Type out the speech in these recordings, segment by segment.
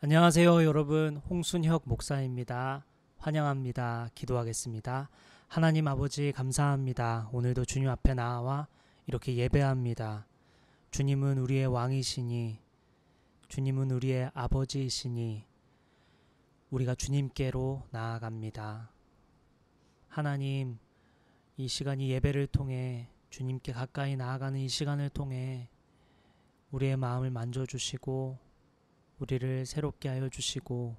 안녕하세요 여러분, 홍순혁 목사입니다. 환영합니다. 기도하겠습니다. 하나님 아버지 감사합니다. 오늘도 주님 앞에 나와 이렇게 예배합니다. 주님은 우리의 왕이시니, 주님은 우리의 아버지이시니 우리가 주님께로 나아갑니다. 하나님, 이 시간이 예배를 통해 주님께 가까이 나아가는 이 시간을 통해 우리의 마음을 만져주시고 우리를 새롭게 하여 주시고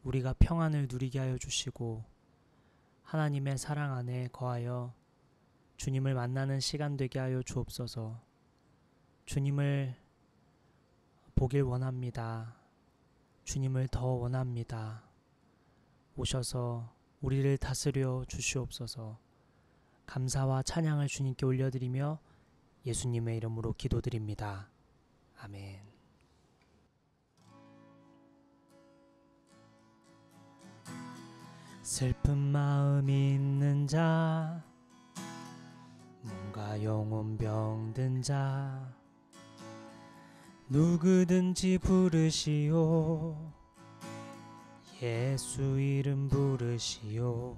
우리가 평안을 누리게 하여 주시고 하나님의 사랑 안에 거하여 주님을 만나는 시간 되게 하여 주옵소서. 주님을 보길 원합니다. 주님을 더 원합니다. 오셔서 우리를 다스려 주시옵소서. 감사와 찬양을 주님께 올려드리며 예수님의 이름으로 기도드립니다. 아멘. 슬픈 마음 있는 자, 몸과 영혼 병든 자, 누구든지 부르시오. 예수 이름 부르시오.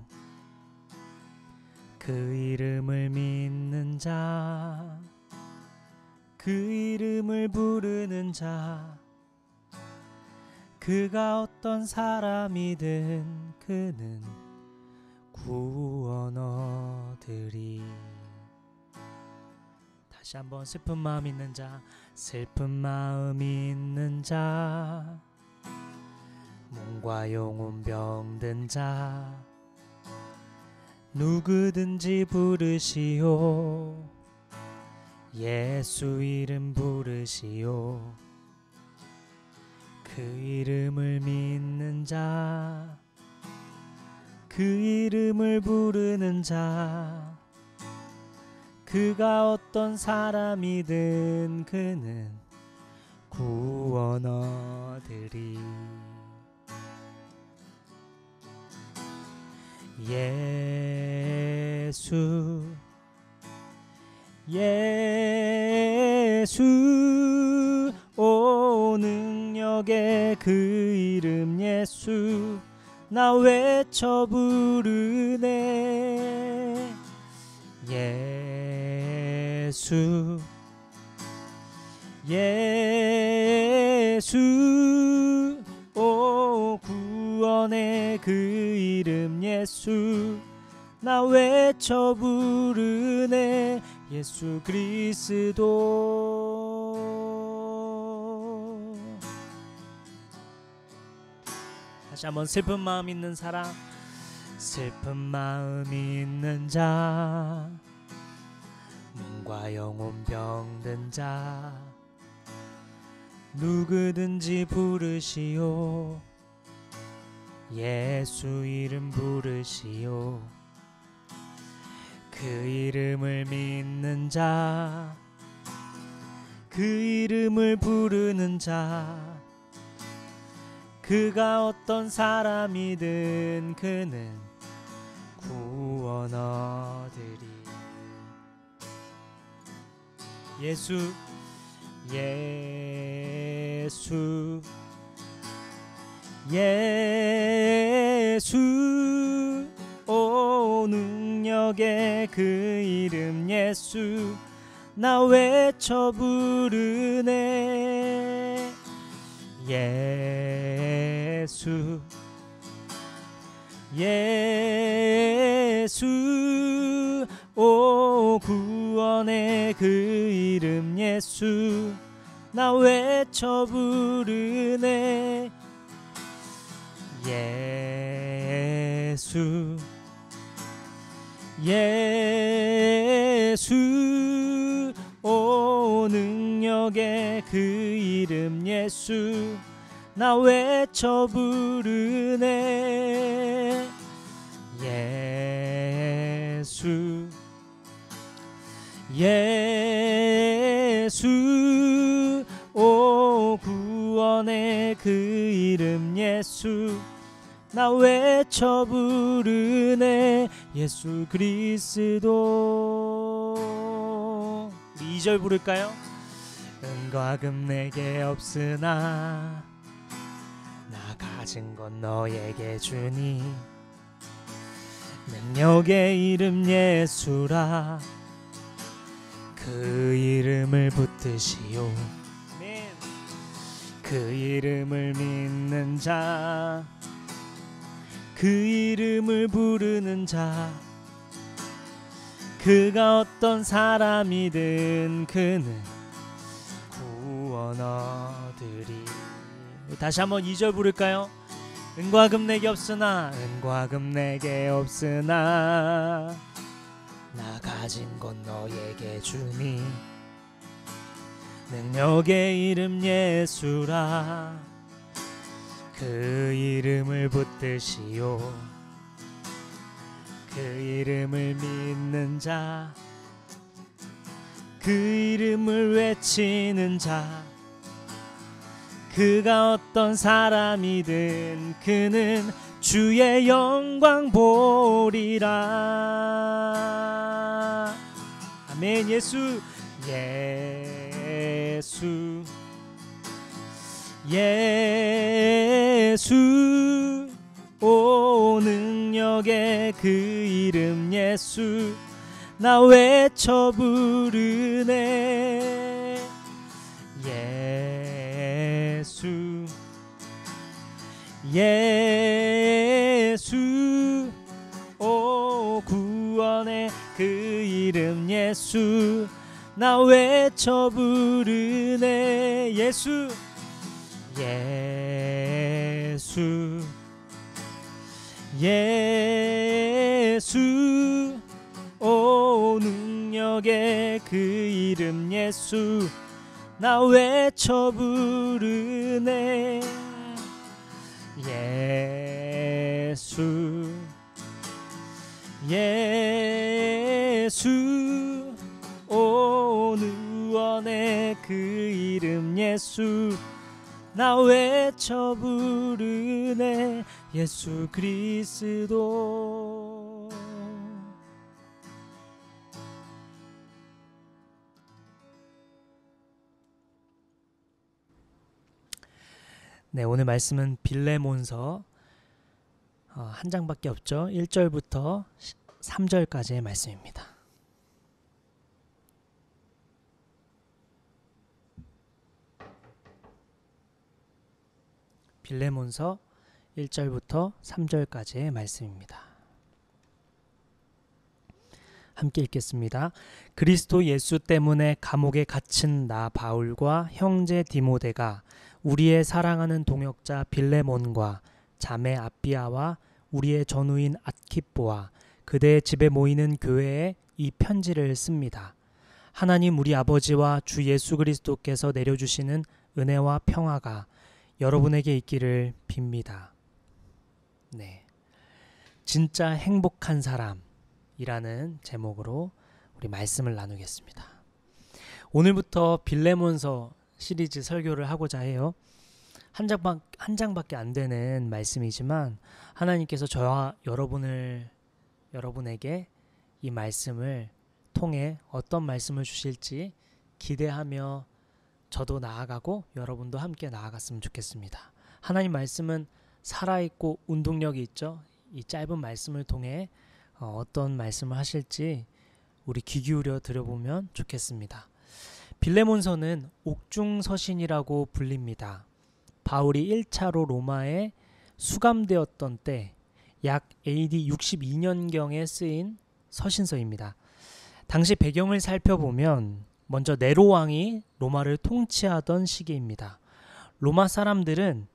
그 이름을 믿는 자, 그 이름을 부르는 자, 그가 어떤 사람이든 그는 구원 얻으리. 다시 한번 슬픈 마음 있는 자, 슬픈 마음 있는 자, 몸과 영혼 병든 자, 누구든지 부르시오. 예수 이름 부르시오. 그 이름을 믿는 자, 그 이름을 부르는 자, 그가 어떤 사람이든 그는 구원 얻으리. 예수 예수 오 능력의 그 이름 예수, 나 외쳐 부르네. 예수 예수 오 구원의 그 이름 예수, 나 외쳐 부르네. 예수 그리스도. 다시 한번 슬픈 마음 있는 사람, 슬픈 마음 있는 자, 몸과 영혼 병든 자, 누구든지 부르시오. 예수 이름 부르시오. 그 이름을 믿는 자, 그 이름을 부르는 자, 그가 어떤 사람이든 그는 구원 얻으리. 예수 예수 예수 오 능력의 그 이름 예수, 나 외쳐 부르네. 예수 예수 오 구원의 그 이름 예수, 나 외쳐 부르네. 예수 예수 오 능력의 그 이름 예수, 나 외쳐 부르네. 예수 예수 오 구원의 그 이름 예수, 나 외쳐 부르네. 예수 그리스도. 2절 부를까요? 은과 금 내게 없으나 가진 건 너에게 주니 능력의 이름 예수라 그 이름을 붙드시오 그 이름을 믿는 자 그 이름을 부르는 자 그가 어떤 사람이든 그는 구원 얻으리. 다시 한번 2절 부를까요? 은과 금 내게 없으나 은과 금 내게 없으나 나 가진 건 너에게 주니 능력의 이름 예수라 그 이름을 붙드시오 그 이름을 믿는 자 그 이름을 외치는 자 그가 어떤 사람이든 그는 주의 영광 보리라. 아멘. 예수 예수 예수 오 능력의 그 이름 예수 나 외쳐 부르네 예수 예수 오 구원의 그 이름 예수 나 외쳐 부르네 예수 예수 예수 오 능력의 그 이름 예수 나 외쳐 부르네 예수 예수 오 구원의 그 이름 예수 나 외쳐 부르네 예수 그리스도. 네, 오늘 말씀은 빌레몬서 한 장밖에 없죠. 1절부터 3절까지의 말씀입니다. 빌레몬서 1절부터 3절까지의 말씀입니다. 함께 읽겠습니다. 그리스도 예수 때문에 감옥에 갇힌 나 바울과 형제 디모데가 우리의 사랑하는 동역자 빌레몬과 자매 아비아와 우리의 전우인 아키뽀와 그대의 집에 모이는 교회에 이 편지를 씁니다. 하나님 우리 아버지와 주 예수 그리스도께서 내려주시는 은혜와 평화가 여러분에게 있기를 빕니다. 네, 진짜 행복한 사람이라는 제목으로 우리 말씀을 나누겠습니다. 오늘부터 빌레몬서 시리즈 설교를 하고자 해요. 한 장밖에 안 되는 말씀이지만 하나님께서 저와 여러분에게 이 말씀을 통해 어떤 말씀을 주실지 기대하며 저도 나아가고 여러분도 함께 나아갔으면 좋겠습니다. 하나님 말씀은 살아있고 운동력이 있죠. 이 짧은 말씀을 통해 어떤 말씀을 하실지 우리 귀 기울여 들어보면 좋겠습니다. 빌레몬서는 옥중서신이라고 불립니다. 바울이 1차로 로마에 수감되었던 때 약 AD 62년경에 쓰인 서신서입니다. 당시 배경을 살펴보면 먼저 네로 왕이 로마를 통치하던 시기입니다. 로마 사람들은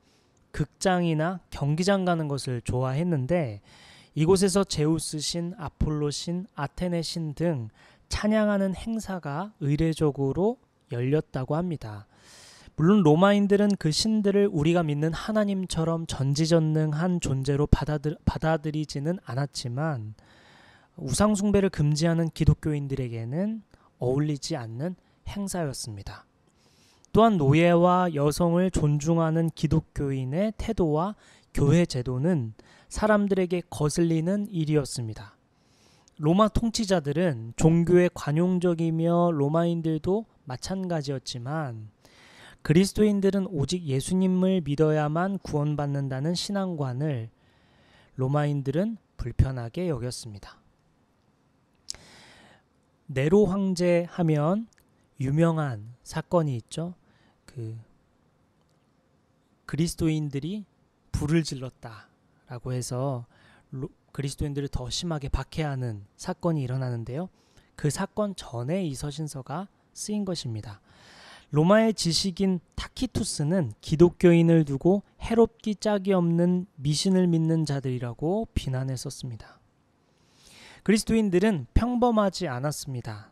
극장이나 경기장 가는 것을 좋아했는데 이곳에서 제우스 신, 아폴로 신, 아테네 신 등 찬양하는 행사가 의례적으로 열렸다고 합니다. 물론 로마인들은 그 신들을 우리가 믿는 하나님처럼 전지전능한 존재로 받아들이지는 않았지만 우상 숭배를 금지하는 기독교인들에게는 어울리지 않는 행사였습니다. 또한 노예와 여성을 존중하는 기독교인의 태도와 교회 제도는 사람들에게 거슬리는 일이었습니다. 로마 통치자들은 종교에 관용적이며 로마인들도 마찬가지였지만 그리스도인들은 오직 예수님을 믿어야만 구원받는다는 신앙관을 로마인들은 불편하게 여겼습니다. 네로 황제 하면 유명한 사건이 있죠. 그리스도인들이 불을 질렀다라고 해서 그리스도인들을 더 심하게 박해하는 사건이 일어나는데요. 그 사건 전에 이 서신서가 쓰인 것입니다. 로마의 지식인 타키투스는 기독교인을 두고 해롭기 짝이 없는 미신을 믿는 자들이라고 비난했었습니다. 그리스도인들은 평범하지 않았습니다.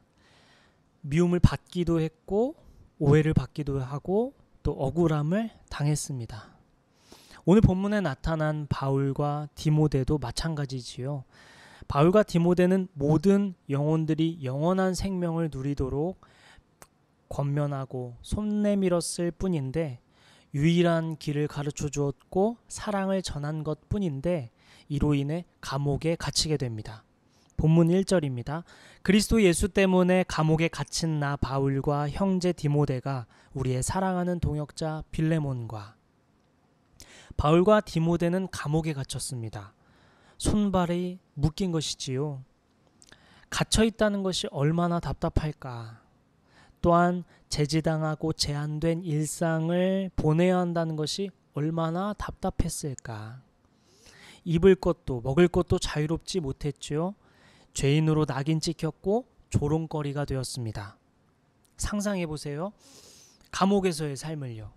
미움을 받기도 했고 오해를 받기도 하고 또 억울함을 당했습니다. 오늘 본문에 나타난 바울과 디모데도 마찬가지지요. 바울과 디모데는 모든 영혼들이 영원한 생명을 누리도록 권면하고 손 내밀었을 뿐인데 유일한 길을 가르쳐 주었고 사랑을 전한 것 뿐인데 이로 인해 감옥에 갇히게 됩니다. 본문 1절입니다. 그리스도 예수 때문에 감옥에 갇힌 나 바울과 형제 디모데가 우리의 사랑하는 동역자 빌레몬과 바울과 디모데는 감옥에 갇혔습니다. 손발이 묶인 것이지요. 갇혀 있다는 것이 얼마나 답답할까. 또한 제지당하고 제한된 일상을 보내야 한다는 것이 얼마나 답답했을까. 입을 것도 먹을 것도 자유롭지 못했지요. 죄인으로 낙인 찍혔고 조롱거리가 되었습니다. 상상해 보세요. 감옥에서의 삶을요.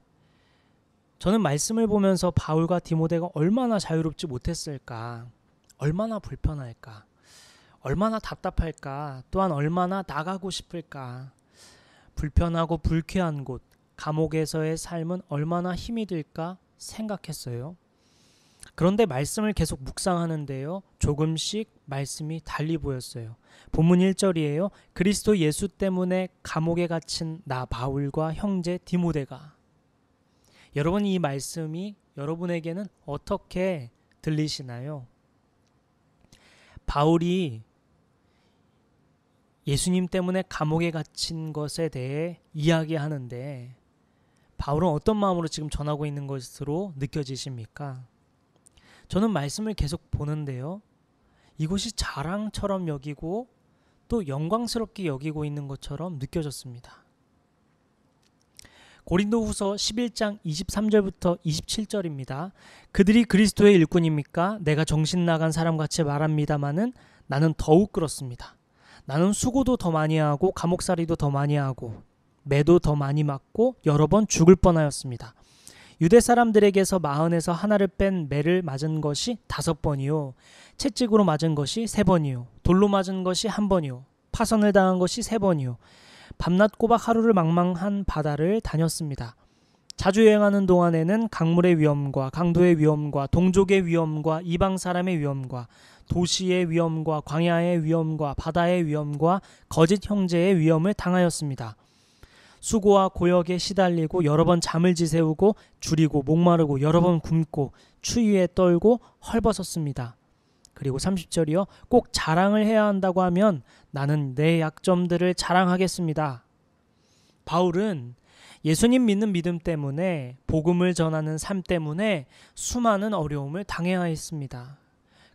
저는 말씀을 보면서 바울과 디모데가 얼마나 자유롭지 못했을까, 얼마나 불편할까, 얼마나 답답할까, 또한 얼마나 나가고 싶을까. 불편하고 불쾌한 곳, 감옥에서의 삶은 얼마나 힘이 들까 생각했어요. 그런데 말씀을 계속 묵상하는데요. 조금씩 말씀이 달리 보였어요. 본문 1절이에요. 그리스도 예수 때문에 감옥에 갇힌 나 바울과 형제 디모데가. 여러분, 이 말씀이 여러분에게는 어떻게 들리시나요? 바울이 예수님 때문에 감옥에 갇힌 것에 대해 이야기하는데 바울은 어떤 마음으로 지금 전하고 있는 것으로 느껴지십니까? 저는 말씀을 계속 보는데요. 이것이 자랑처럼 여기고 또 영광스럽게 여기고 있는 것처럼 느껴졌습니다. 고린도후서 11장 23절부터 27절입니다. 그들이 그리스도의 일꾼입니까? 내가 정신 나간 사람같이 말합니다마는 나는 더욱 그렇습니다. 나는 수고도 더 많이 하고 감옥살이도 더 많이 하고 매도 더 많이 맞고 여러 번 죽을 뻔하였습니다. 유대 사람들에게서 마흔에서 하나를 뺀 매를 맞은 것이 5번이요. 채찍으로 맞은 것이 3번이요. 돌로 맞은 것이 1번이요. 파선을 당한 것이 3번이요. 밤낮 꼬박 하루를 망망한 바다를 다녔습니다. 자주 여행하는 동안에는 강물의 위험과 강도의 위험과 동족의 위험과 이방 사람의 위험과 도시의 위험과 광야의 위험과 바다의 위험과 거짓 형제의 위험을 당하였습니다. 수고와 고역에 시달리고 여러 번 잠을 지새우고 줄이고 목마르고 여러 번 굶고 추위에 떨고 헐벗었습니다. 그리고 30절이요. 꼭 자랑을 해야 한다고 하면 나는 내 약점들을 자랑하겠습니다. 바울은 예수님 믿는 믿음 때문에 복음을 전하는 삶 때문에 수많은 어려움을 당해야 했습니다.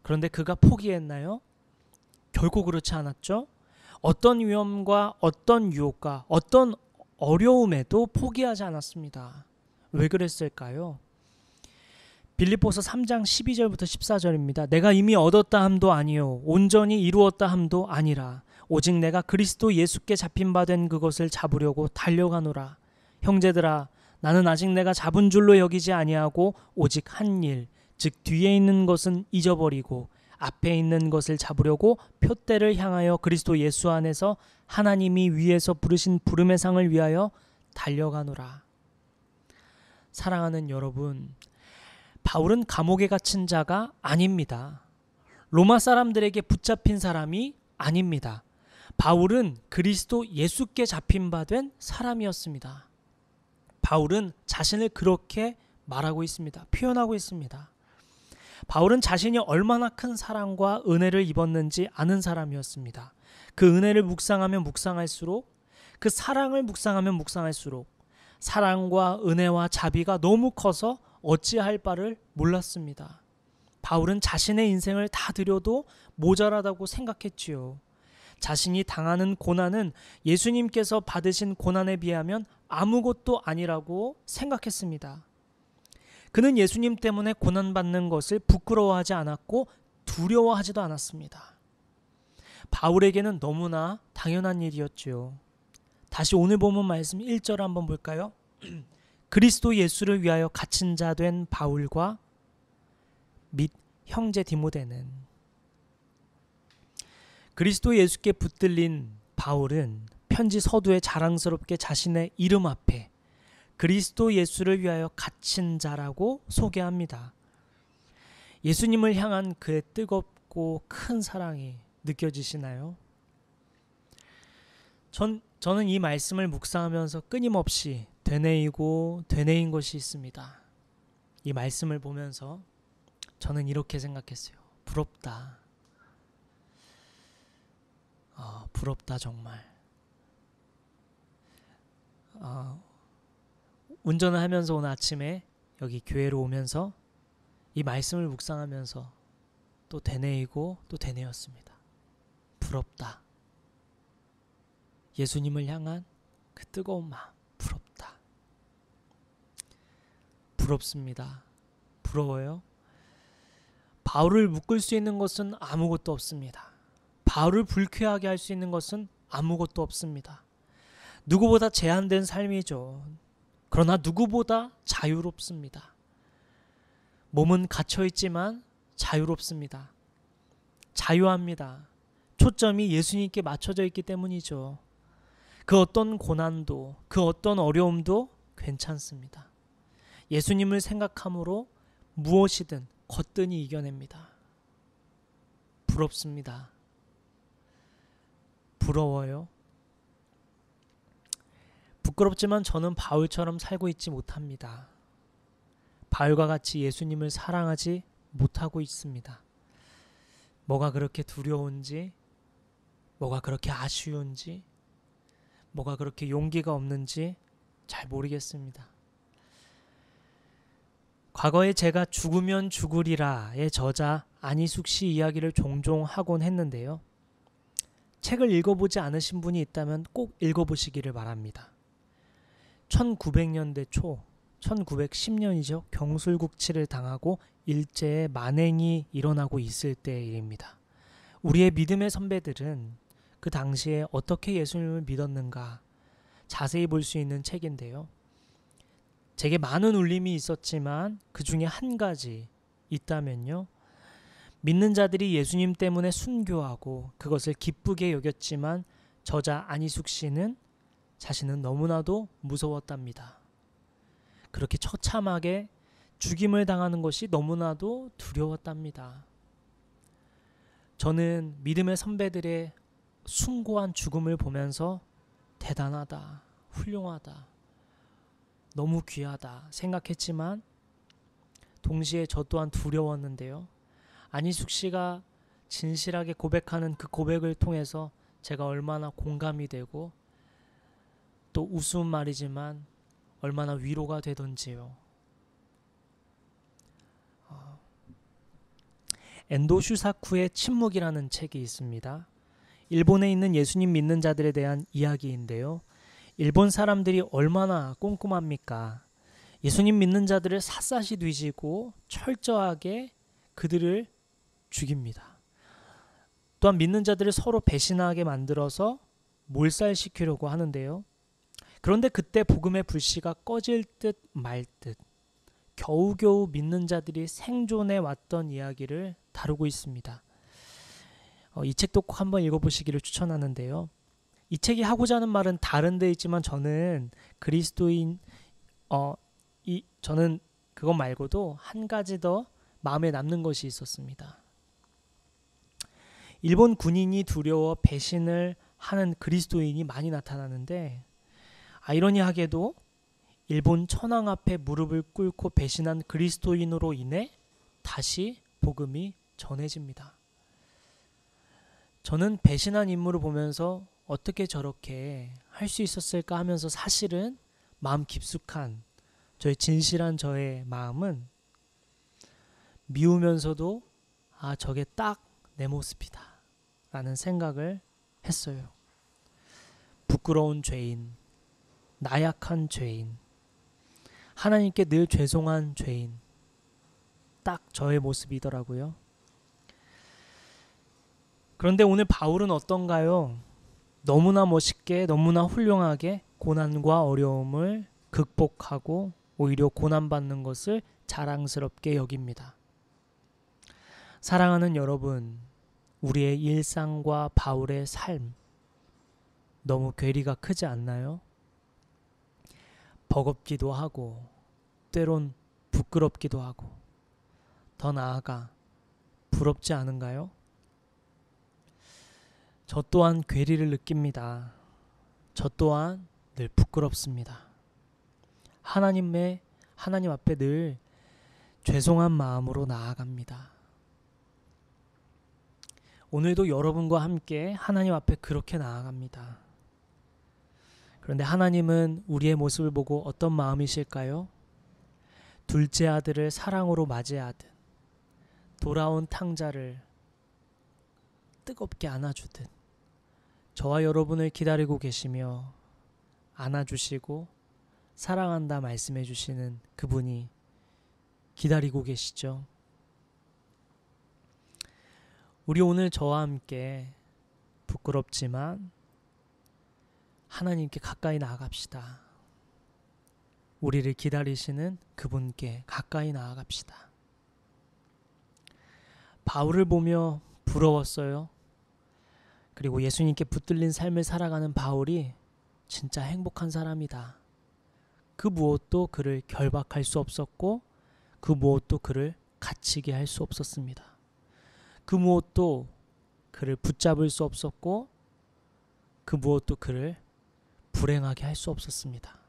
그런데 그가 포기했나요? 결코 그렇지 않았죠. 어떤 위험과 어떤 유혹과 어떤 어려움에도 포기하지 않았습니다. 왜 그랬을까요? 빌립보서 3장 12절부터 14절입니다. 내가 이미 얻었다 함도 아니요 온전히 이루었다 함도 아니라 오직 내가 그리스도 예수께 잡힌 바 된 그것을 잡으려고 달려가노라. 형제들아, 나는 아직 내가 잡은 줄로 여기지 아니하고 오직 한 일, 즉 뒤에 있는 것은 잊어버리고 앞에 있는 것을 잡으려고 표대를 향하여 그리스도 예수 안에서 하나님이 위에서 부르신 부름의 상을 위하여 달려가노라. 사랑하는 여러분, 바울은 감옥에 갇힌 자가 아닙니다. 로마 사람들에게 붙잡힌 사람이 아닙니다. 바울은 그리스도 예수께 잡힌 바 된 사람이었습니다. 바울은 자신을 그렇게 말하고 있습니다. 표현하고 있습니다. 바울은 자신이 얼마나 큰 사랑과 은혜를 입었는지 아는 사람이었습니다. 그 은혜를 묵상하면 묵상할수록, 그 사랑을 묵상하면 묵상할수록 사랑과 은혜와 자비가 너무 커서 어찌할 바를 몰랐습니다. 바울은 자신의 인생을 다 드려도 모자라다고 생각했지요. 자신이 당하는 고난은 예수님께서 받으신 고난에 비하면 아무것도 아니라고 생각했습니다. 그는 예수님 때문에 고난받는 것을 부끄러워하지 않았고 두려워하지도 않았습니다. 바울에게는 너무나 당연한 일이었지요. 다시 오늘 본문 말씀 1절 한번 볼까요? 그리스도 예수를 위하여 갇힌 자 된 바울과 및 형제 디모데는. 그리스도 예수께 붙들린 바울은 편지 서두에 자랑스럽게 자신의 이름 앞에 그리스도 예수를 위하여 갇힌 자라고 소개합니다. 예수님을 향한 그의 뜨겁고 큰 사랑이 느껴지시나요? 저는 이 말씀을 묵상하면서 끊임없이 되뇌인 것이 있습니다. 이 말씀을 보면서 저는 이렇게 생각했어요. 부럽다. 부럽다 정말. 운전을 하면서 오늘 아침에 여기 교회로 오면서 이 말씀을 묵상하면서 또 되뇌이고 또 되뇌었습니다. 부럽다. 예수님을 향한 그 뜨거운 마음, 부럽다. 부럽습니다. 부러워요? 바울을 묶을 수 있는 것은 아무것도 없습니다. 바울을 불쾌하게 할 수 있는 것은 아무것도 없습니다. 누구보다 제한된 삶이죠. 그러나 누구보다 자유롭습니다. 몸은 갇혀있지만 자유롭습니다. 자유합니다. 초점이 예수님께 맞춰져 있기 때문이죠. 그 어떤 고난도, 그 어떤 어려움도 괜찮습니다. 예수님을 생각함으로 무엇이든 거뜬히 이겨냅니다. 부럽습니다. 부러워요? 부끄럽지만 저는 바울처럼 살고 있지 못합니다. 바울과 같이 예수님을 사랑하지 못하고 있습니다. 뭐가 그렇게 두려운지, 뭐가 그렇게 아쉬운지, 뭐가 그렇게 용기가 없는지 잘 모르겠습니다. 과거에 제가 죽으면 죽으리라의 저자 안희숙 씨 이야기를 종종 하곤 했는데요. 책을 읽어보지 않으신 분이 있다면 꼭 읽어보시기를 바랍니다. 1900년대 초, 1910년이죠. 경술국치를 당하고 일제의 만행이 일어나고 있을 때의 일입니다. 우리의 믿음의 선배들은 그 당시에 어떻게 예수님을 믿었는가 자세히 볼 수 있는 책인데요. 제게 많은 울림이 있었지만 그 중에 한 가지 있다면요. 믿는 자들이 예수님 때문에 순교하고 그것을 기쁘게 여겼지만 저자 안희숙 씨는 자신은 너무나도 무서웠답니다. 그렇게 처참하게 죽임을 당하는 것이 너무나도 두려웠답니다. 저는 믿음의 선배들의 숭고한 죽음을 보면서 대단하다, 훌륭하다, 너무 귀하다 생각했지만 동시에 저 또한 두려웠는데요. 안희숙 씨가 진실하게 고백하는 그 고백을 통해서 제가 얼마나 공감이 되고 또 우스운 말이지만 얼마나 위로가 되던지요. 엔도 슈사쿠의 침묵이라는 책이 있습니다. 일본에 있는 예수님 믿는 자들에 대한 이야기인데요. 일본 사람들이 얼마나 꼼꼼합니까? 예수님 믿는 자들을 샅샅이 뒤지고 철저하게 그들을 죽입니다. 또한 믿는 자들을 서로 배신하게 만들어서 몰살시키려고 하는데요. 그런데 그때 복음의 불씨가 꺼질 듯 말 듯 겨우겨우 믿는 자들이 생존해 왔던 이야기를 다루고 있습니다. 이 책도 꼭 한번 읽어보시기를 추천하는데요. 이 책이 하고자 하는 말은 다른 데 있지만 저는 그리스도인 저는 그것 말고도 한 가지 더 마음에 남는 것이 있었습니다. 일본 군인이 두려워 배신을 하는 그리스도인이 많이 나타나는데 아이러니하게도 일본 천황 앞에 무릎을 꿇고 배신한 그리스도인으로 인해 다시 복음이 전해집니다. 저는 배신한 인물을 보면서 어떻게 저렇게 할 수 있었을까 하면서 사실은 마음 깊숙한 저의 진실한 저의 마음은 미우면서도 저게 딱 내 모습이다 라는 생각을 했어요. 부끄러운 죄인, 나약한 죄인, 하나님께 늘 죄송한 죄인, 딱 저의 모습이더라고요. 그런데 오늘 바울은 어떤가요? 너무나 멋있게, 너무나 훌륭하게 고난과 어려움을 극복하고 오히려 고난받는 것을 자랑스럽게 여깁니다. 사랑하는 여러분, 우리의 일상과 바울의 삶 너무 괴리가 크지 않나요? 버겁기도 하고 때론 부끄럽기도 하고 더 나아가 부럽지 않은가요? 저 또한 괴리를 느낍니다. 저 또한 늘 부끄럽습니다. 하나님 앞에 늘 죄송한 마음으로 나아갑니다. 오늘도 여러분과 함께 하나님 앞에 그렇게 나아갑니다. 그런데 하나님은 우리의 모습을 보고 어떤 마음이실까요? 둘째 아들을 사랑으로 맞이하듯 돌아온 탕자를 뜨겁게 안아주듯 저와 여러분을 기다리고 계시며 안아주시고 사랑한다 말씀해 주시는 그분이 기다리고 계시죠. 우리 오늘 저와 함께 부끄럽지만 하나님께 가까이 나아갑시다. 우리를 기다리시는 그분께 가까이 나아갑시다. 바울을 보며 부러웠어요. 그리고 예수님께 붙들린 삶을 살아가는 바울이 진짜 행복한 사람이다. 그 무엇도 그를 결박할 수 없었고 그 무엇도 그를 갇히게 할 수 없었습니다. 그 무엇도 그를 붙잡을 수 없었고 그 무엇도 그를 불행하게 할 수 없었습니다.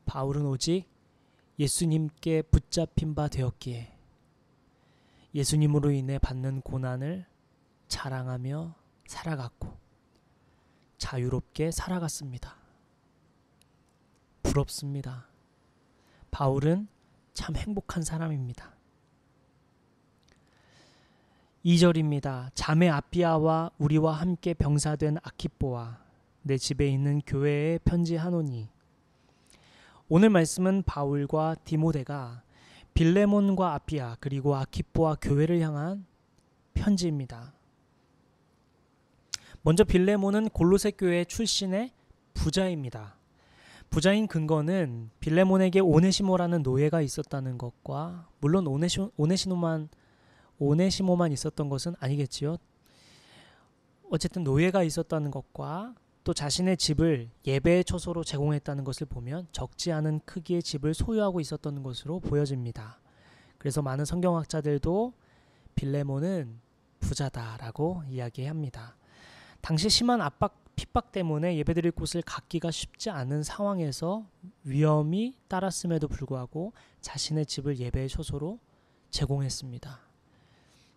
바울은 오직 예수님께 붙잡힌 바 되었기에 예수님으로 인해 받는 고난을 자랑하며 살아갔고 자유롭게 살아갔습니다. 부럽습니다. 바울은 참 행복한 사람입니다. 2절입니다. 자매 아비아와 우리와 함께 병사된 아키뽀와 내 집에 있는 교회에 편지하노니. 오늘 말씀은 바울과 디모데가 빌레몬과 아비아 그리고 아키뽀와 교회를 향한 편지입니다. 먼저 빌레몬은 골로새 교회 출신의 부자입니다. 부자인 근거는 빌레몬에게 오네시모라는 노예가 있었다는 것과 물론 오네시모만 있었던 것은 아니겠지요. 어쨌든 노예가 있었다는 것과 또 자신의 집을 예배의 처소로 제공했다는 것을 보면 적지 않은 크기의 집을 소유하고 있었던 것으로 보여집니다. 그래서 많은 성경학자들도 빌레몬은 부자다라고 이야기합니다. 당시 심한 핍박 때문에 예배드릴 곳을 갖기가 쉽지 않은 상황에서 위험이 따랐음에도 불구하고 자신의 집을 예배의 처소로 제공했습니다.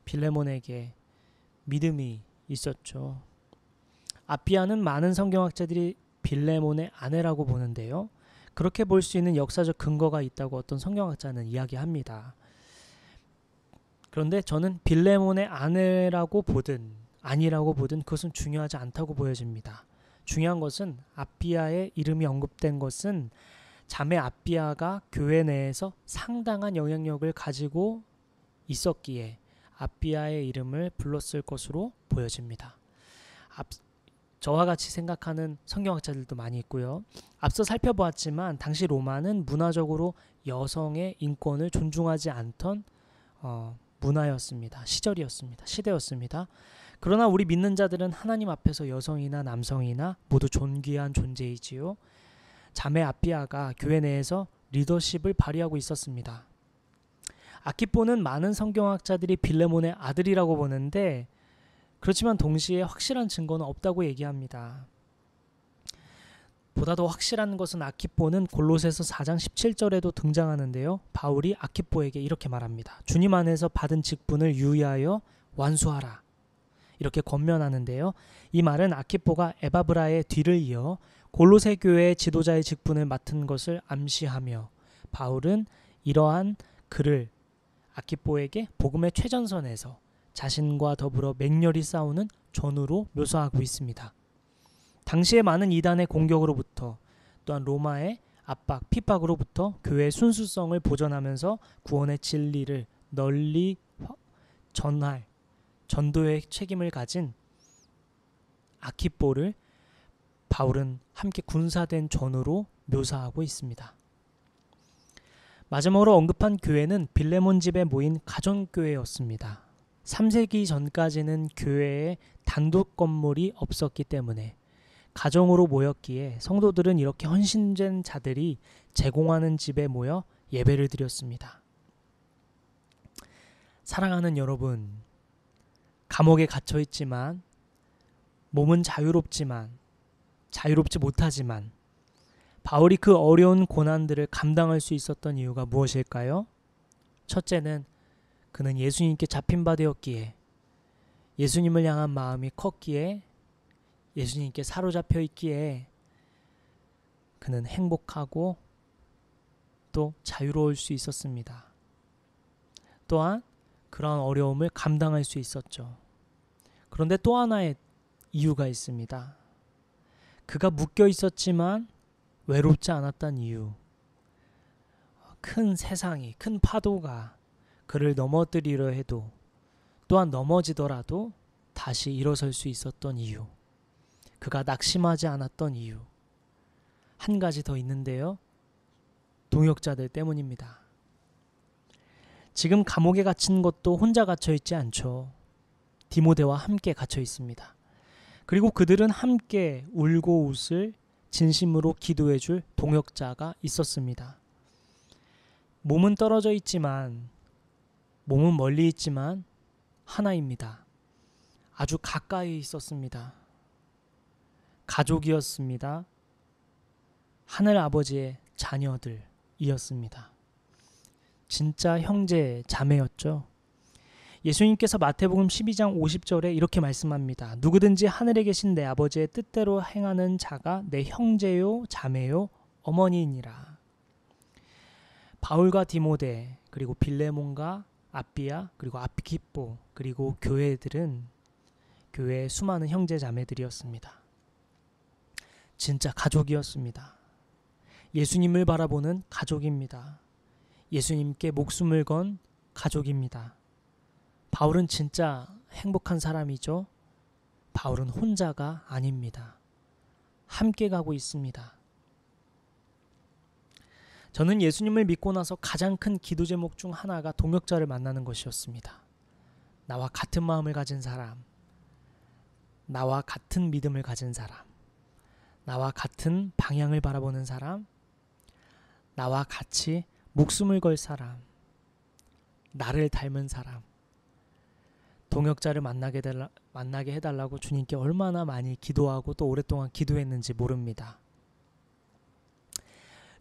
빌레몬에게 믿음이 있었죠. 아비아는 많은 성경학자들이 빌레몬의 아내라고 보는데요. 그렇게 볼 수 있는 역사적 근거가 있다고 어떤 성경학자는 이야기합니다. 그런데 저는 빌레몬의 아내라고 보든 아니라고 보든 그것은 중요하지 않다고 보여집니다. 중요한 것은 아비아의 이름이 언급된 것은 자매 아비아가 교회 내에서 상당한 영향력을 가지고 있었기에 아비아의 이름을 불렀을 것으로 보여집니다. 저와 같이 생각하는 성경학자들도 많이 있고요. 앞서 살펴보았지만 당시 로마는 문화적으로 여성의 인권을 존중하지 않던 문화였습니다. 시대였습니다. 그러나 우리 믿는 자들은 하나님 앞에서 여성이나 남성이나 모두 존귀한 존재이지요. 자매 아비아가 교회 내에서 리더십을 발휘하고 있었습니다. 아키뽀는 많은 성경학자들이 빌레몬의 아들이라고 보는데 그렇지만 동시에 확실한 증거는 없다고 얘기합니다. 보다 더 확실한 것은 아키뽀는 골로새서 4장 17절에도 등장하는데요. 바울이 아키뽀에게 이렇게 말합니다. 주님 안에서 받은 직분을 유의하여 완수하라. 이렇게 권면하는데요. 이 말은 아키뽀가 에바브라의 뒤를 이어 골로새 교회의 지도자의 직분을 맡은 것을 암시하며 바울은 이러한 그를 아키뽀에게 복음의 최전선에서 자신과 더불어 맹렬히 싸우는 전우로 묘사하고 있습니다. 당시에 많은 이단의 공격으로부터 또한 로마의 압박, 핍박으로부터 교회의 순수성을 보존하면서 구원의 진리를 널리 전할 전도의 책임을 가진 아키뽀를 바울은 함께 군사된 전우로 묘사하고 있습니다. 마지막으로 언급한 교회는 빌레몬 집에 모인 가정교회였습니다. 3세기 전까지는 교회에 단독 건물이 없었기 때문에 가정으로 모였기에 성도들은 이렇게 헌신된 자들이 제공하는 집에 모여 예배를 드렸습니다. 사랑하는 여러분, 감옥에 갇혀 있지만 몸은 자유롭지 못하지만 바울이 그 어려운 고난들을 감당할 수 있었던 이유가 무엇일까요? 첫째는 그는 예수님께 잡힌 바 되었기에, 예수님을 향한 마음이 컸기에, 예수님께 사로잡혀 있기에 그는 행복하고 또 자유로울 수 있었습니다. 또한 그러한 어려움을 감당할 수 있었죠. 그런데 또 하나의 이유가 있습니다. 그가 묶여 있었지만 외롭지 않았던 이유. 큰 세상이, 큰 파도가 그를 넘어뜨리려 해도 또한 넘어지더라도 다시 일어설 수 있었던 이유. 그가 낙심하지 않았던 이유. 한 가지 더 있는데요. 동역자들 때문입니다. 지금 감옥에 갇힌 것도 혼자 갇혀 있지 않죠. 디모데와 함께 갇혀 있습니다. 그리고 그들은 함께 울고 웃을 진심으로 기도해 줄 동역자가 있었습니다. 몸은 떨어져 있지만, 몸은 멀리 있지만 하나입니다. 아주 가까이 있었습니다. 가족이었습니다. 하늘 아버지의 자녀들이었습니다. 진짜 형제, 자매였죠. 예수님께서 마태복음 12장 50절에 이렇게 말씀합니다. 누구든지 하늘에 계신 내 아버지의 뜻대로 행하는 자가 내 형제요, 자매요, 어머니이니라. 바울과 디모데, 그리고 빌레몬과 아비아, 그리고 아키뽀, 그리고 교회들은 교회의 수많은 형제 자매들이었습니다. 진짜 가족이었습니다. 예수님을 바라보는 가족입니다. 예수님께 목숨을 건 가족입니다. 바울은 진짜 행복한 사람이죠. 바울은 혼자가 아닙니다. 함께 가고 있습니다. 저는 예수님을 믿고 나서 가장 큰 기도 제목 중 하나가 동역자를 만나는 것이었습니다. 나와 같은 마음을 가진 사람, 나와 같은 믿음을 가진 사람, 나와 같은 방향을 바라보는 사람, 나와 같이 목숨을 걸 사람, 나를 닮은 사람, 동역자를 만나게 해달라고 주님께 얼마나 많이 기도하고 또 오랫동안 기도했는지 모릅니다.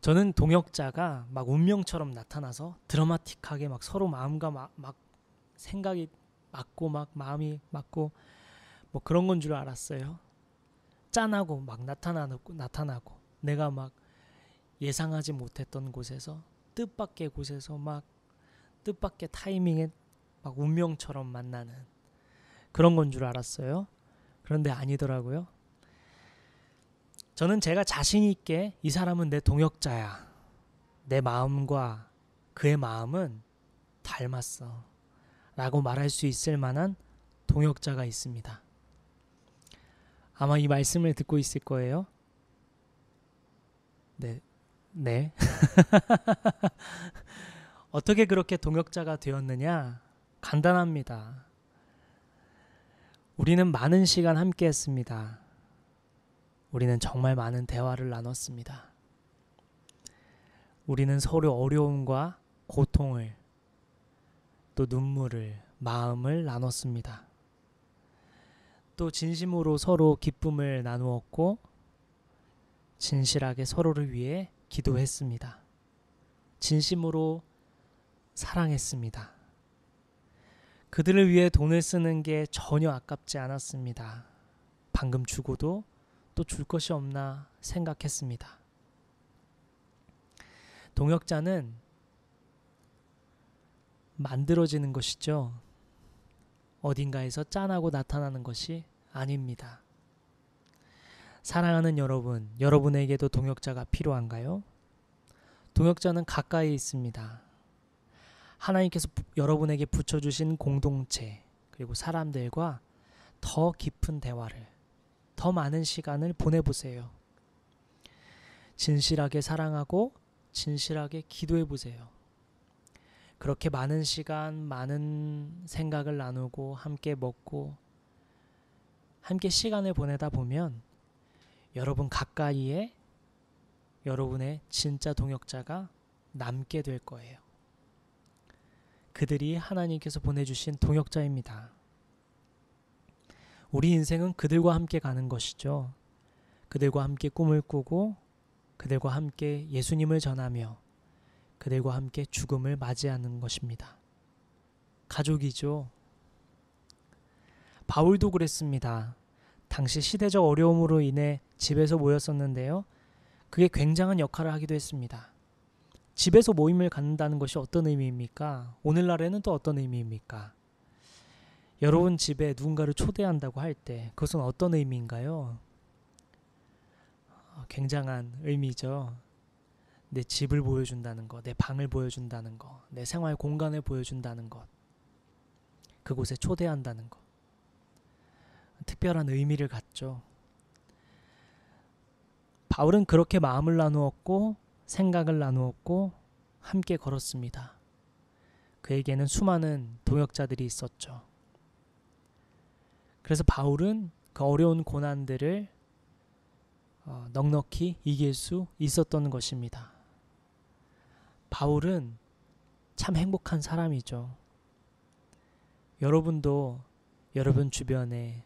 저는 동역자가 막 운명처럼 나타나서 드라마틱하게 막 서로 마음과 막 생각이 맞고 막 마음이 맞고 뭐 그런 건 줄 알았어요. 짠하고 막 나타나고 내가 막 예상하지 못했던 곳에서 뜻밖의 곳에서 막 뜻밖의 타이밍에 막 운명처럼 만나는 그런 건 줄 알았어요. 그런데 아니더라고요. 저는 제가 자신 있게 이 사람은 내 동역자야. 내 마음과 그의 마음은 닮았어. 라고 말할 수 있을 만한 동역자가 있습니다. 아마 이 말씀을 듣고 있을 거예요. 네. 어떻게 그렇게 동역자가 되었느냐? 간단합니다. 우리는 많은 시간 함께 했습니다. 우리는 정말 많은 대화를 나눴습니다. 우리는 서로 어려움과 고통을, 또 눈물을, 마음을 나눴습니다. 또 진심으로 서로 기쁨을 나누었고 진실하게 서로를 위해 기도했습니다. 진심으로 사랑했습니다. 그들을 위해 돈을 쓰는 게 전혀 아깝지 않았습니다. 방금 주고도 또 줄 것이 없나 생각했습니다. 동역자는 만들어지는 것이죠. 어딘가에서 짠하고 나타나는 것이 아닙니다. 사랑하는 여러분, 여러분에게도 동역자가 필요한가요? 동역자는 가까이 있습니다. 하나님께서 여러분에게 붙여주신 공동체, 그리고 사람들과 더 깊은 대화를, 더 많은 시간을 보내보세요. 진실하게 사랑하고 진실하게 기도해보세요. 그렇게 많은 시간, 많은 생각을 나누고 함께 먹고 함께 시간을 보내다 보면 여러분 가까이에 여러분의 진짜 동역자가 남게 될 거예요. 그들이 하나님께서 보내주신 동역자입니다. 우리 인생은 그들과 함께 가는 것이죠. 그들과 함께 꿈을 꾸고 그들과 함께 예수님을 전하며 그들과 함께 죽음을 맞이하는 것입니다. 가족이죠. 바울도 그랬습니다. 당시 시대적 어려움으로 인해 집에서 모였었는데요. 그게 굉장한 역할을 하기도 했습니다. 집에서 모임을 갖는다는 것이 어떤 의미입니까? 오늘날에는 또 어떤 의미입니까? 여러분 집에 누군가를 초대한다고 할 때 그것은 어떤 의미인가요? 굉장한 의미죠. 내 집을 보여준다는 것, 내 방을 보여준다는 것, 내 생활 공간을 보여준다는 것, 그곳에 초대한다는 것. 특별한 의미를 갖죠. 바울은 그렇게 마음을 나누었고 생각을 나누었고 함께 걸었습니다. 그에게는 수많은 동역자들이 있었죠. 그래서 바울은 그 어려운 고난들을 넉넉히 이길 수 있었던 것입니다. 바울은 참 행복한 사람이죠. 여러분도 여러분 주변에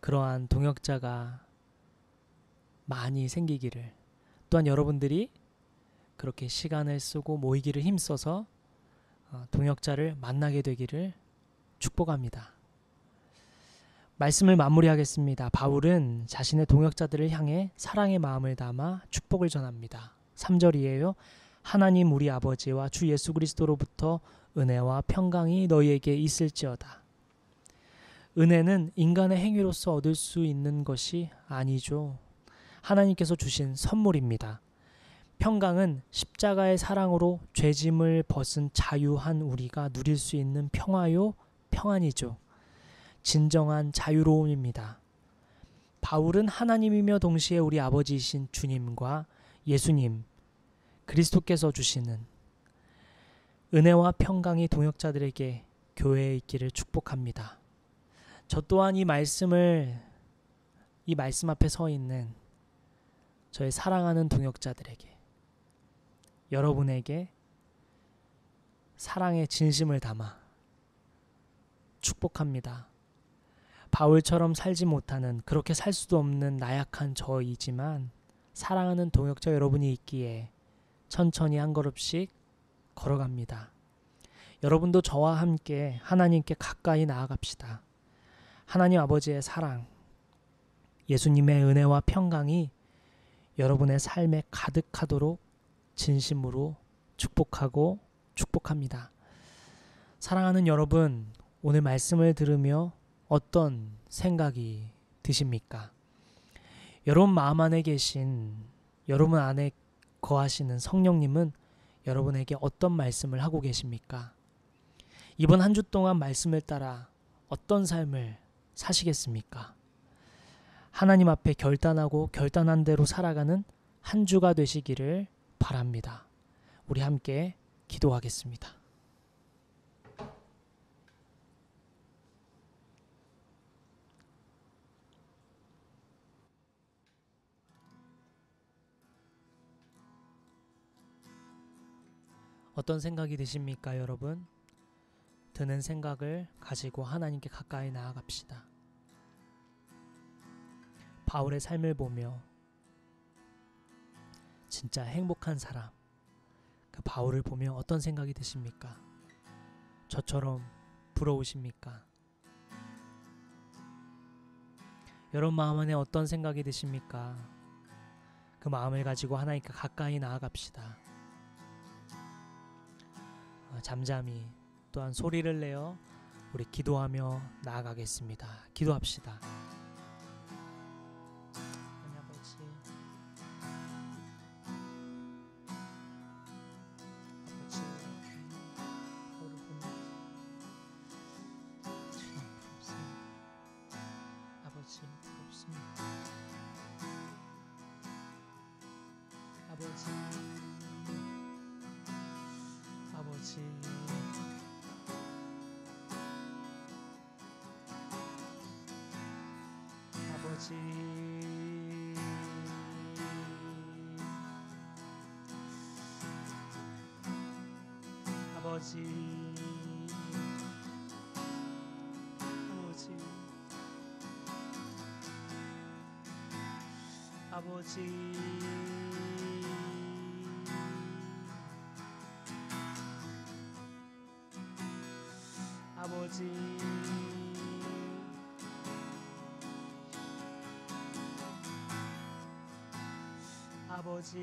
그러한 동역자가 많이 생기기를, 또한 여러분들이 그렇게 시간을 쓰고 모이기를 힘써서 동역자를 만나게 되기를 축복합니다. 말씀을 마무리하겠습니다. 바울은 자신의 동역자들을 향해 사랑의 마음을 담아 축복을 전합니다. 3절이에요. 하나님 우리 아버지와 주 예수 그리스도로부터 은혜와 평강이 너희에게 있을지어다. 은혜는 인간의 행위로서 얻을 수 있는 것이 아니죠. 하나님께서 주신 선물입니다. 평강은 십자가의 사랑으로 죄짐을 벗은 자유한 우리가 누릴 수 있는 평화요, 평안이죠. 진정한 자유로움입니다. 바울은 하나님이며 동시에 우리 아버지이신 주님과 예수님, 그리스도께서 주시는 은혜와 평강이 동역자들에게 교회에 있기를 축복합니다. 저 또한 이 말씀 앞에 서 있는 저의 사랑하는 동역자들에게, 여러분에게 사랑의 진심을 담아 축복합니다. 바울처럼 살지 못하는, 그렇게 살 수도 없는 나약한 저이지만 사랑하는 동역자 여러분이 있기에 천천히 한 걸음씩 걸어갑니다. 여러분도 저와 함께 하나님께 가까이 나아갑시다. 하나님 아버지의 사랑, 예수님의 은혜와 평강이 여러분의 삶에 가득하도록 진심으로 축복합니다. 사랑하는 여러분, 오늘 말씀을 들으며 어떤 생각이 드십니까? 여러분 마음 안에 계신, 여러분 안에 거하시는 성령님은 여러분에게 어떤 말씀을 하고 계십니까? 이번 한 주 동안 말씀을 따라 어떤 삶을 사시겠습니까? 하나님 앞에 결단하고 결단한 대로 살아가는 한 주가 되시기를 바랍니다. 우리 함께 기도하겠습니다. 어떤 생각이 드십니까, 여러분? 드는 생각을 가지고 하나님께 가까이 나아갑시다. 바울의 삶을 보며 진짜 행복한 사람, 그 바울을 보며 어떤 생각이 드십니까? 저처럼 부러우십니까? 여러분 마음 안에 어떤 생각이 드십니까? 그 마음을 가지고 하나님께 가까이 나아갑시다. 잠잠히 또한 소리를 내어 우리 기도하며 나아가겠습니다. 기도합시다. 아버지,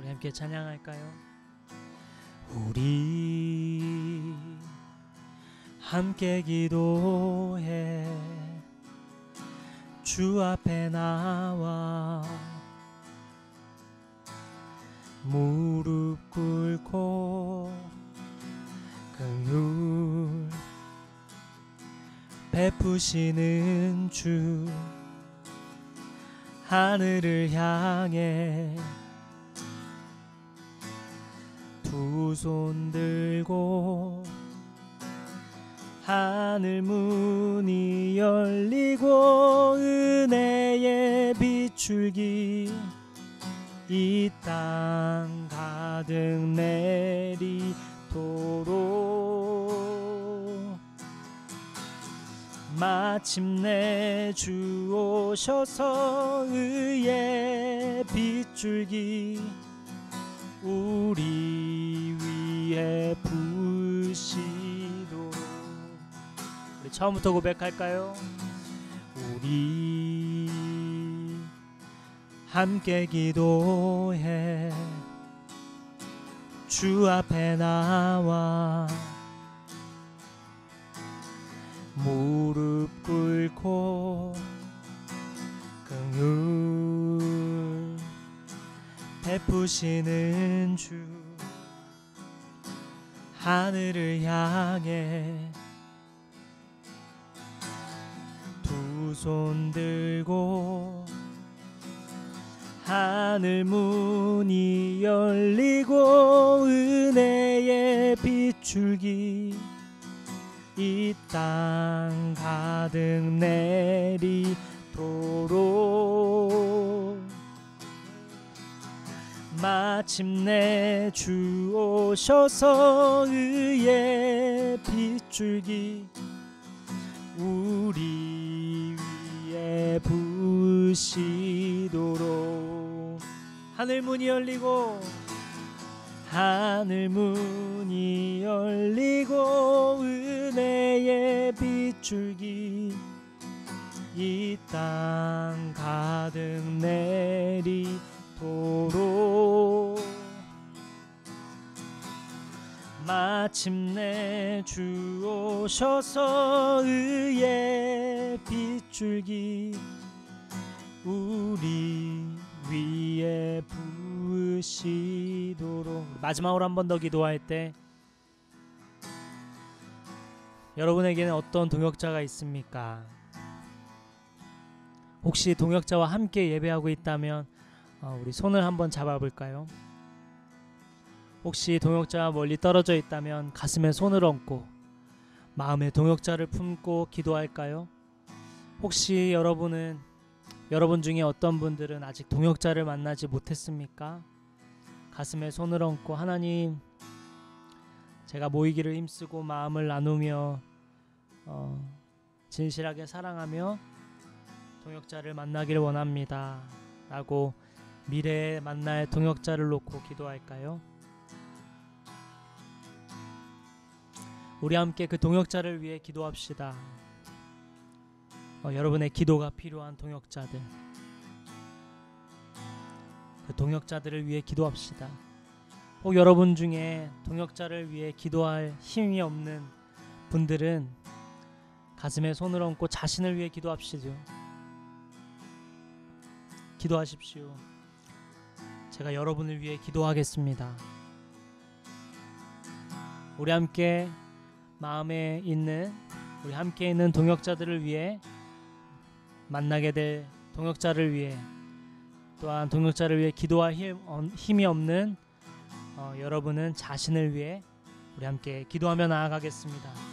우리 함께 찬양할까요? 우리 함께 기도해 주 앞에 나와 무릎 꿇고 긍휼 베푸시는 주 하늘을 향해 두 손 들고 하늘 문이 열리고 은혜의 비출기 이 땅 가득 내리도록 마침내 주 오셔서 의의 빗줄기 우리 위에 부으시도록. 우리 처음부터 고백할까요? 우리 함께 기도해 주 앞에 나와 무릎 꿇고 긍휼 베푸시는 주 하늘을 향해 두 손 들고 하늘 문이 열리고 은혜의 빗줄기 이 땅 가득 내리도록 마침내 주 오셔서 의의 위에 빗줄기 우리 위에 부으시도록. 하늘 문이 열리고 하늘 문이 열리고 은혜의 빗줄기 이 땅 가득 내리도록. 마침내 주 오셔서 의의 빗줄기 우리 위에 부으시도록. 마지막으로 한 번 더 기도할 때 여러분에게는 어떤 동역자가 있습니까? 혹시 동역자와 함께 예배하고 있다면 우리 손을 한번 잡아볼까요? 혹시 동역자와 멀리 떨어져 있다면 가슴에 손을 얹고 마음에 동역자를 품고 기도할까요? 혹시 여러분 중에 어떤 분들은 아직 동역자를 만나지 못했습니까? 가슴에 손을 얹고 하나님, 제가 모이기를 힘쓰고 마음을 나누며 진실하게 사랑하며 동역자를 만나기를 원합니다 라고 미래에 만날 동역자를 놓고 기도할까요? 우리 함께 그 동역자를 위해 기도합시다. 여러분의 기도가 필요한 동역자들, 그 동역자들을 위해 기도합시다. 혹 여러분 중에 동역자를 위해 기도할 힘이 없는 분들은 가슴에 손을 얹고 자신을 위해 기도합시죠. 기도하십시오. 제가 여러분을 위해 기도하겠습니다. 우리 함께 마음에 있는 우리 함께 있는 동역자들을 위해, 만나게 될 동역자를 위해, 또한 동역자를 위해 기도할 힘이 없는 여러분은 자신을 위해 우리 함께 기도하며 나아가겠습니다.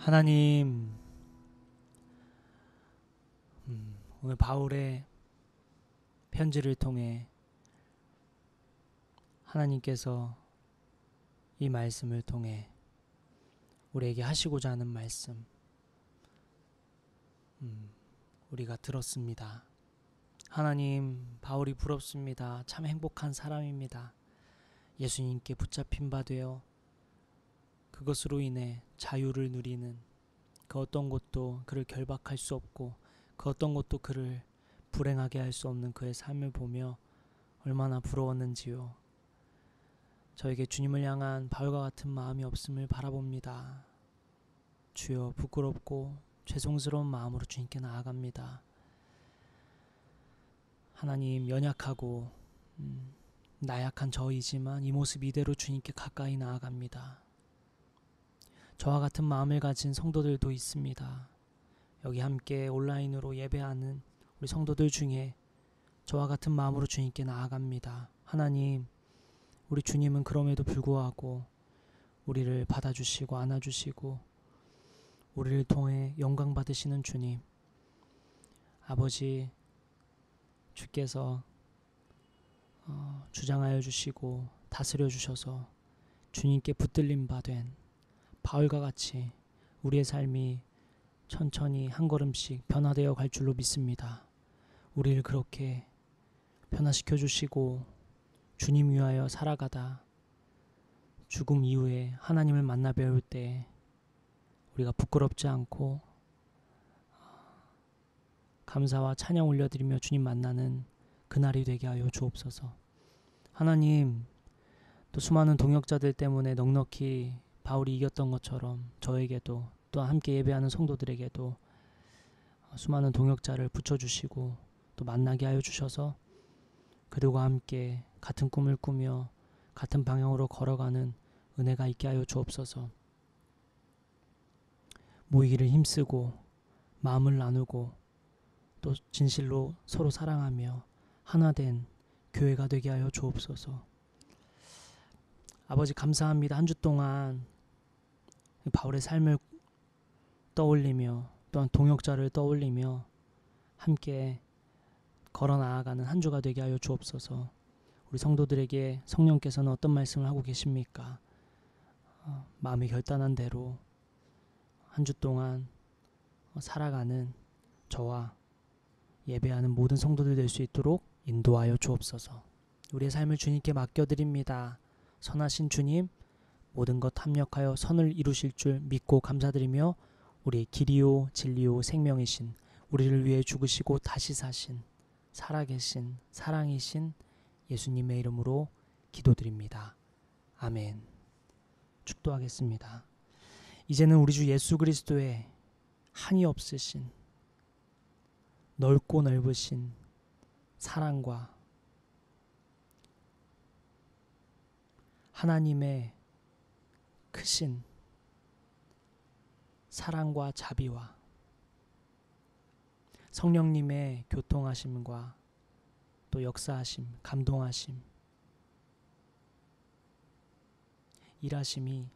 하나님, 오늘 바울의 편지를 통해 하나님께서 이 말씀을 통해 우리에게 하시고자 하는 말씀, 우리가 들었습니다. 하나님, 바울이 부럽습니다. 참 행복한 사람입니다. 예수님께 붙잡힌 바 되어 그것으로 인해 자유를 누리는 그 어떤 것도 그를 결박할 수 없고 그 어떤 것도 그를 불행하게 할 수 없는 그의 삶을 보며 얼마나 부러웠는지요. 저에게 주님을 향한 바울과 같은 마음이 없음을 바라봅니다. 주여, 부끄럽고 죄송스러운 마음으로 주님께 나아갑니다. 하나님, 연약하고 나약한 저이지만 이 모습 이대로 주님께 가까이 나아갑니다. 저와 같은 마음을 가진 성도들도 있습니다. 여기 함께 온라인으로 예배하는 우리 성도들 중에 저와 같은 마음으로 주님께 나아갑니다. 하나님, 우리 주님은 그럼에도 불구하고 우리를 받아주시고 안아주시고 우리를 통해 영광 받으시는 주님, 아버지, 주께서 주장하여 주시고 다스려 주셔서 주님께 붙들림 바 된 바울과 같이 우리의 삶이 천천히 한 걸음씩 변화되어 갈 줄로 믿습니다. 우리를 그렇게 변화시켜 주시고 주님 위하여 살아가다 죽음 이후에 하나님을 만나 배울 때 우리가 부끄럽지 않고 감사와 찬양 올려드리며 주님 만나는 그날이 되게 하여 주옵소서. 하나님, 또 수많은 동역자들 때문에 넉넉히 바울이 이겼던 것처럼 저에게도 또 함께 예배하는 성도들에게도 수많은 동역자를 붙여주시고 또 만나게 하여 주셔서 그들과 함께 같은 꿈을 꾸며 같은 방향으로 걸어가는 은혜가 있게 하여 주옵소서. 모이기를 힘쓰고 마음을 나누고 또 진실로 서로 사랑하며 하나된 교회가 되게 하여 주옵소서. 아버지, 감사합니다. 한 주 동안 바울의 삶을 떠올리며 또한 동역자를 떠올리며 함께 걸어 나아가는 한 주가 되게 하여 주옵소서. 우리 성도들에게 성령께서는 어떤 말씀을 하고 계십니까? 마음이 결단한 대로 한 주 동안 살아가는 저와 예배하는 모든 성도들 될 수 있도록 인도하여 주옵소서. 우리의 삶을 주님께 맡겨드립니다. 선하신 주님, 모든 것 합력하여 선을 이루실 줄 믿고 감사드리며 우리의 길이요 진리요 생명이신, 우리를 위해 죽으시고 다시 사신 살아계신 사랑이신 예수님의 이름으로 기도드립니다. 아멘. 축도하겠습니다. 이제는 우리 주 예수 그리스도의 한이 없으신 넓고 넓으신 사랑과 하나님의 크신 사랑과 자비와 성령님의 교통하심과 또 역사하심, 감동하심, 일하심이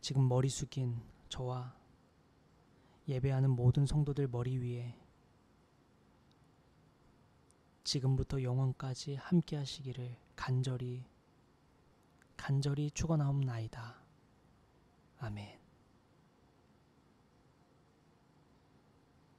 지금 머리 숙인 저와 예배하는 모든 성도들 머리 위에 지금부터 영원까지 함께 하시기를 간절히 축원하옵나이다. 아멘.